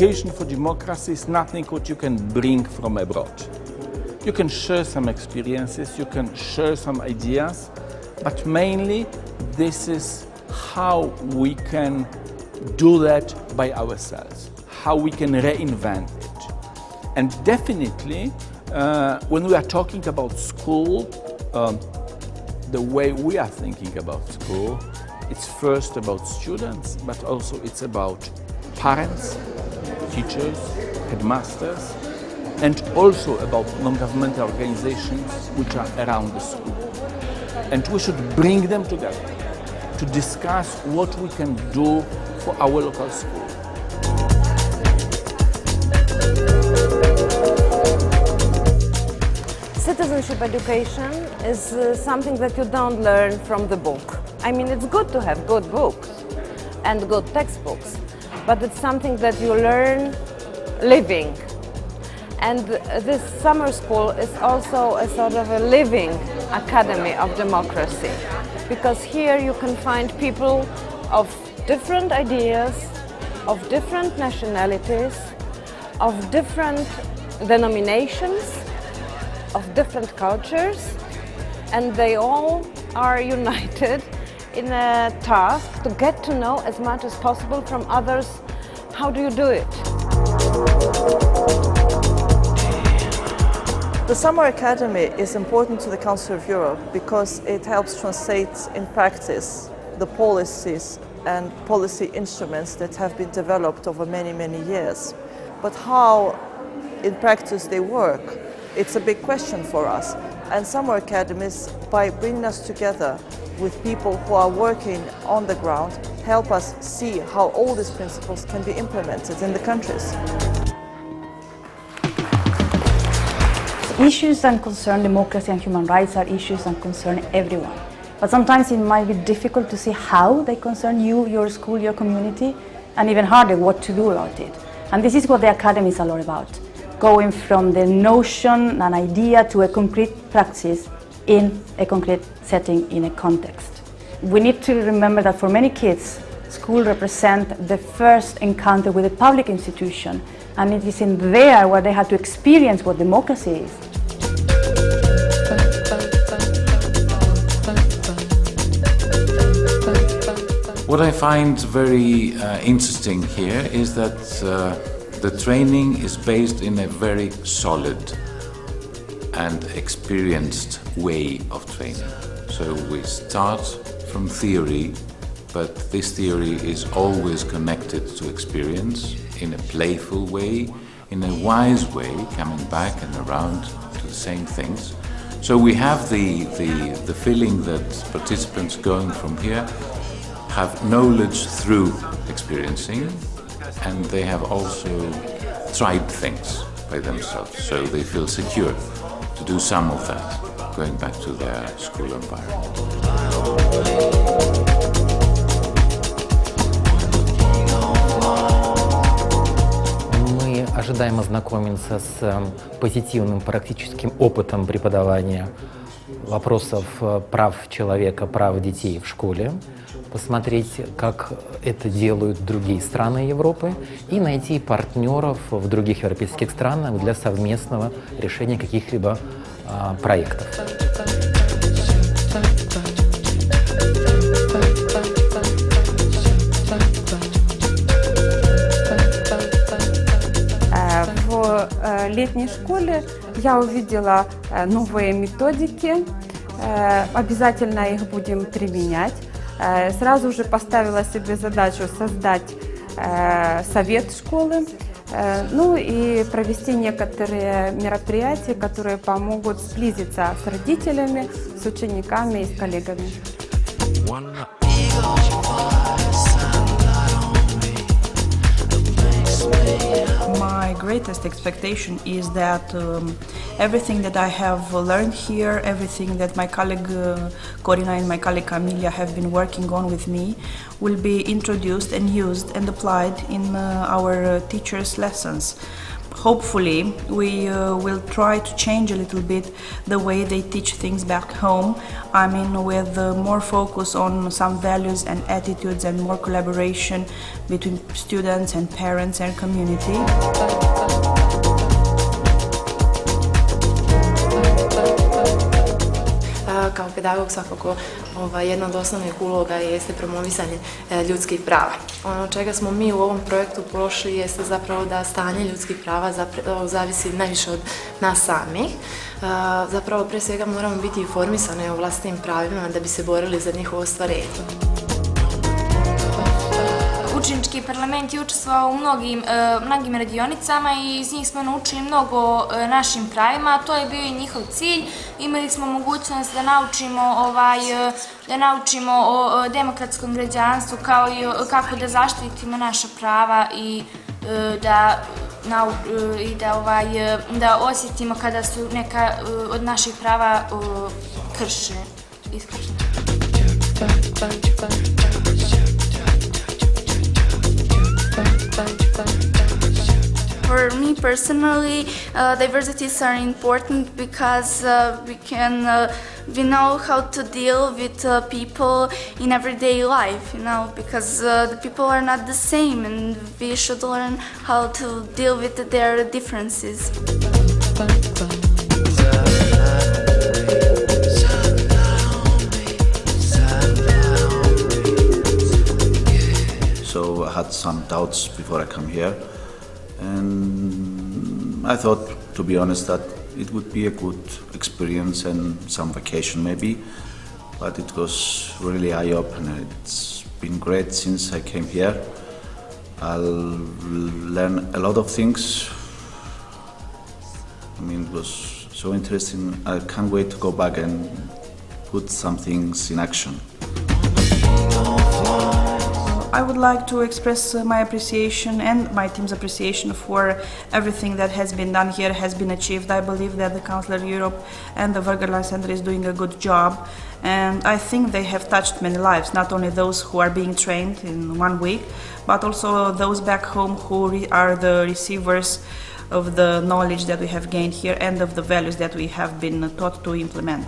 education for democracy is nothing what you can bring from abroad. You can share some experiences, you can share some ideas, but mainly this is how we can do that by ourselves, how we can reinvent it. And definitely, when we are talking about school, the way we are thinking about school, it's first about students, but also it's about parents, teachers, headmasters, and also about non-governmental organizations which are around the school. And we should bring them together to discuss what we can do for our local school. Citizenship education is something that you don't learn from the book. I mean, it's good to have good books and good textbooks, but it's something that you learn living. And this summer school is also a sort of a living academy of democracy, because here you can find people of different ideas, of different nationalities, of different denominations, of different cultures, and they all are united in a task to get to know as much as possible from others. How do you do it? The Summer Academy is important to the Council of Europe because it helps translate in practice the policies and policy instruments that have been developed over many, many years. But how in practice they work, it's a big question for us. And Summer Academies, by bringing us together with people who are working on the ground, help us see how all these principles can be implemented in the countries. Issues that concern democracy and human rights are issues that concern everyone. But sometimes it might be difficult to see how they concern you, your school, your community, and even harder, what to do about it. And this is what the Academy is all about, going from the notion, an idea, to a concrete practice in a concrete setting, in a context. We need to remember that for many kids, school represents the first encounter with a public institution, and it is in there where they have to experience what democracy is. What I find very interesting here is that the training is based in a very solid and experienced way of training. So we start from theory, but this theory is always connected to experience in a playful way, in a wise way, coming back and around to the same things. So we have the feeling that participants going from here have knowledge through experiencing, and they have also tried things by themselves, so they feel secure to do some of that, going back to their school environment. Мы ожидаем ознакомиться с позитивным практическим опытом преподавания вопросов прав человека, прав детей в школе, посмотреть, как это делают другие страны Европы, и найти партнеров в других европейских странах для совместного решения каких-либо проектов. В летней школе я увидела новые методики, обязательно их будем применять. Сразу же поставила себе задачу создать совет школы, ну и провести некоторые мероприятия, которые помогут сблизиться с родителями, с учениками и с коллегами. My greatest expectation is that everything that I have learned here, everything that my colleague Corina and my colleague Camilla have been working on with me, will be introduced and used and applied in our teachers' lessons. hopefully we will try to change a little bit the way they teach things back home. I mean, with more focus on some values and attitudes and more collaboration between students and parents and community. Kao pedagog svakako jedna od osnovnih uloga jeste promovisanje ljudskih prava. Ono čega smo mi u ovom projektu prošli jeste zapravo da stanje ljudskih prava zavisi najviše od nas samih. Zapravo pre svega moramo biti informisani o vlastitim pravima da bi se borili za njihovo ostvarenje. Učenički parlament je učestvovao u mnogim radionicama i iz njih smo naučili mnogo o našim pravima. To je bio i njihov cilj. Imali smo mogućnost da naučimo o demokratskom građanstvu kao i kako da zaštitimo naša prava i da osjetimo kada su neka od naših prava iskršena. For me personally, diversities are important because we know how to deal with people in everyday life, because the people are not the same and we should learn how to deal with their differences. So I had some doubts before I come here, and I thought, to be honest, that it would be a good experience and some vacation maybe, but it was really eye-opener. It's been great since I came here. I'll learn a lot of things. I mean, it was so interesting. I can't wait to go back and put some things in action. I would like to express my appreciation and my team's appreciation for everything that has been done here, has been achieved. I believe that the Council of Europe and the Vergerland Center is doing a good job, and I think they have touched many lives, not only those who are being trained in 1 week, but also those back home who are the receivers of the knowledge that we have gained here and of the values that we have been taught to implement.